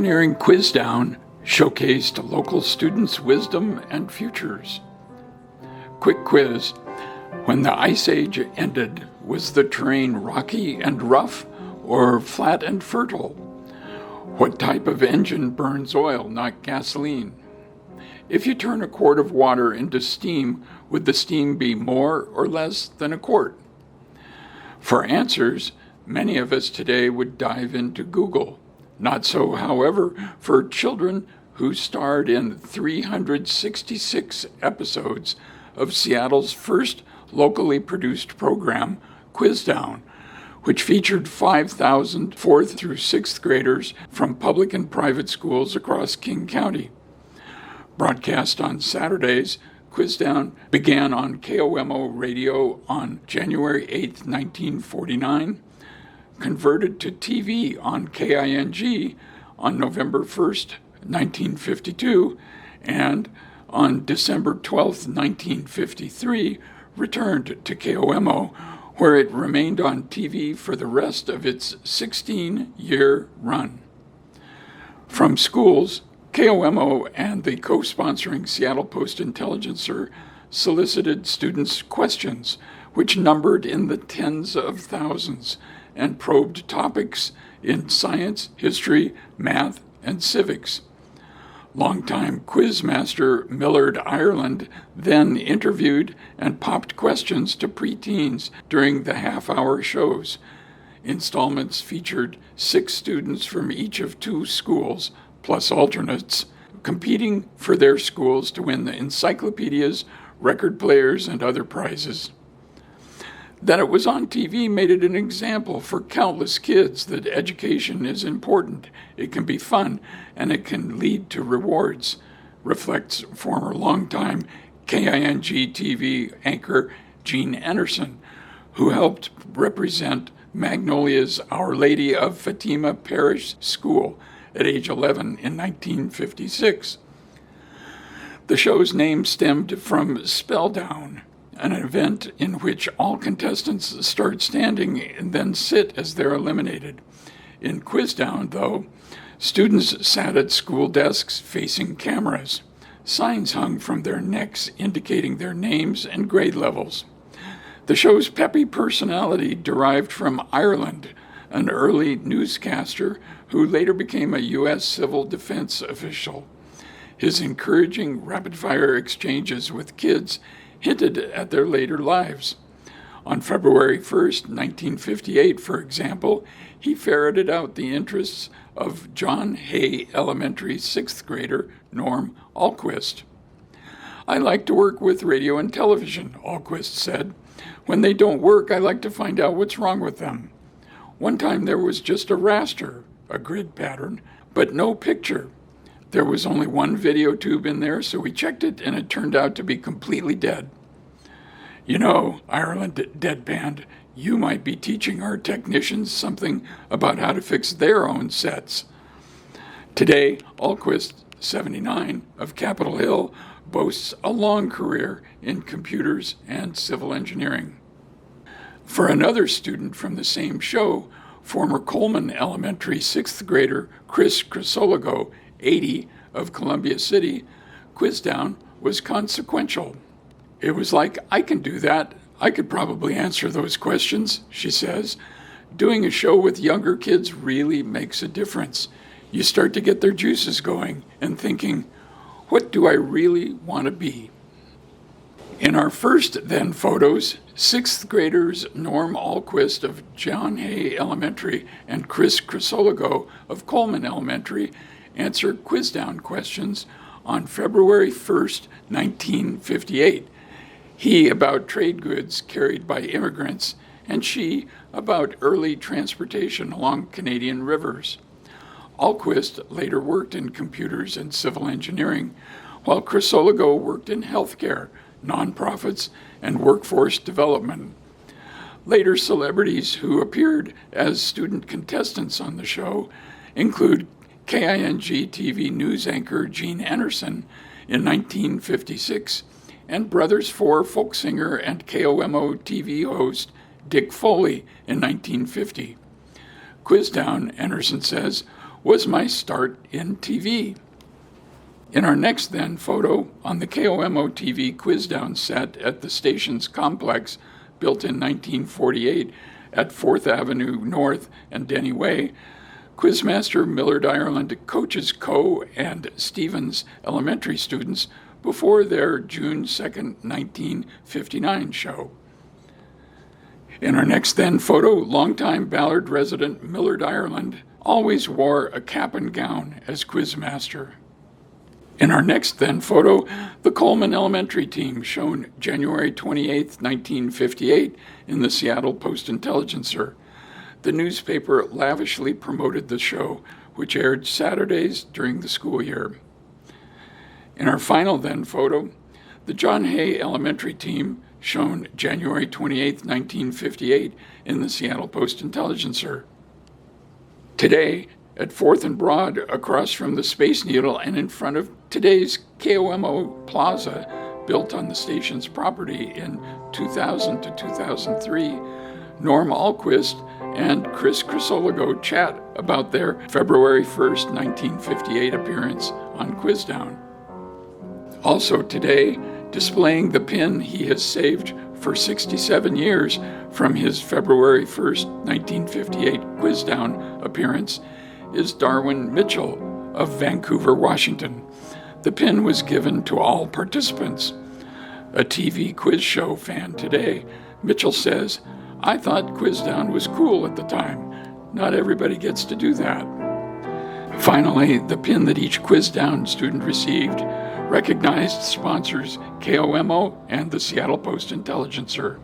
Pioneering Quizdown showcased local students' wisdom and futures. Quick quiz. When the Ice Age ended, was the terrain rocky and rough or flat and fertile? What type of engine burns oil, not gasoline? If you turn a quart of water into steam, would the steam be more or less than a quart? For answers, many of us today would dive into Google. Not so, however, for children who starred in 366 episodes of Seattle's first locally produced program, Quizdown, which featured 5,000 4th through 6th graders from public and private schools across King County. Broadcast on Saturdays, Quizdown began on KOMO radio on January 8, 1949, converted to TV on KING on November 1, 1952, and on December 12, 1953, returned to KOMO, where it remained on TV for the rest of its 16-year run. From schools, KOMO and the co-sponsoring Seattle Post-Intelligencer solicited students' questions, which numbered in the tens of thousands, and probed topics in science, history, math, and civics. Longtime quizmaster Millard Ireland then interviewed and popped questions to preteens during the half-hour shows. Installments featured 6 students from each of 2 schools, plus alternates, competing for their schools to win the encyclopedias, record players, and other prizes. That it was on TV made it an example for countless kids that education is important, it can be fun, and it can lead to rewards, reflects former longtime KING TV anchor Gene Anderson, who helped represent Magnolia's Our Lady of Fatima Parish School at age 11 in 1956. The show's name stemmed from Spelldown, an event in which all contestants start standing and then sit as they're eliminated. In Quizdown, though, students sat at school desks facing cameras. Signs hung from their necks indicating their names and grade levels. The show's peppy personality derived from Ireland, an early newscaster who later became a U.S. civil defense official. His encouraging rapid-fire exchanges with kids hinted at their later lives. On February 1st, 1958, for example, he ferreted out the interests of John Hay Elementary 6th grader Norm Alquist. "I like to work with radio and television," Alquist said. "When they don't work, I like to find out what's wrong with them. One time there was just a raster, a grid pattern, but no picture. There was only one video tube in there, so we checked it, and it turned out to be completely dead." "You know," Ireland deadpanned, "you might be teaching our technicians something about how to fix their own sets." Today, Alquist, 79, of Capitol Hill, boasts a long career in computers and civil engineering. For another student from the same show, former Coleman Elementary 6th grader Chris Crisologo, 80, of Columbia City, Quizdown was consequential. "It was like, I can do that. I could probably answer those questions," she says. "Doing a show with younger kids really makes a difference. You start to get their juices going and thinking, what do I really want to be?" In our first then photos, 6th graders Norm Alquist of John Hay Elementary and Chris Crisologo of Coleman Elementary answer Quizdown questions on February 1st, 1958. He about trade goods carried by immigrants, and she about early transportation along Canadian rivers. Alquist later worked in computers and civil engineering, while Crisologo worked in healthcare, nonprofits, and workforce development. Later celebrities who appeared as student contestants on the show include KING TV news anchor Gene Anderson in 1956 and Brothers 4 folk singer and KOMO TV host Dick Foley in 1950. Quizdown, Anderson says, was my start in TV. In our next then photo, on the KOMO TV Quizdown set at the station's complex, built in 1948 at 4th Avenue North and Denny Way, Quizmaster Millard Ireland coaches Coe and Stevens elementary students before their June 2, 1959 show. In our next then photo, longtime Ballard resident Millard Ireland always wore a cap and gown as quizmaster. In our next then photo, the Coleman Elementary team shown January 28, 1958 in the Seattle Post-Intelligencer. The newspaper lavishly promoted the show, which aired Saturdays during the school year. In our final then photo, the John Hay Elementary team shown January 28, 1958 in the Seattle Post-Intelligencer. Today, at 4th and Broad, across from the Space Needle and in front of today's KOMO Plaza, built on the station's property in 2000 to 2003, Norm Alquist and Chris Crisologo chat about their February 1st, 1958 appearance on Quizdown. Also today, displaying the pin he has saved for 67 years from his February 1st, 1958 Quizdown appearance is Darwin Mitchell of Vancouver, Washington. The pin was given to all participants. A TV quiz show fan today, Mitchell says, "I thought Quizdown was cool at the time. Not everybody gets to do that." Finally, the pin that each Quizdown student received recognized sponsors KOMO and the Seattle Post-Intelligencer.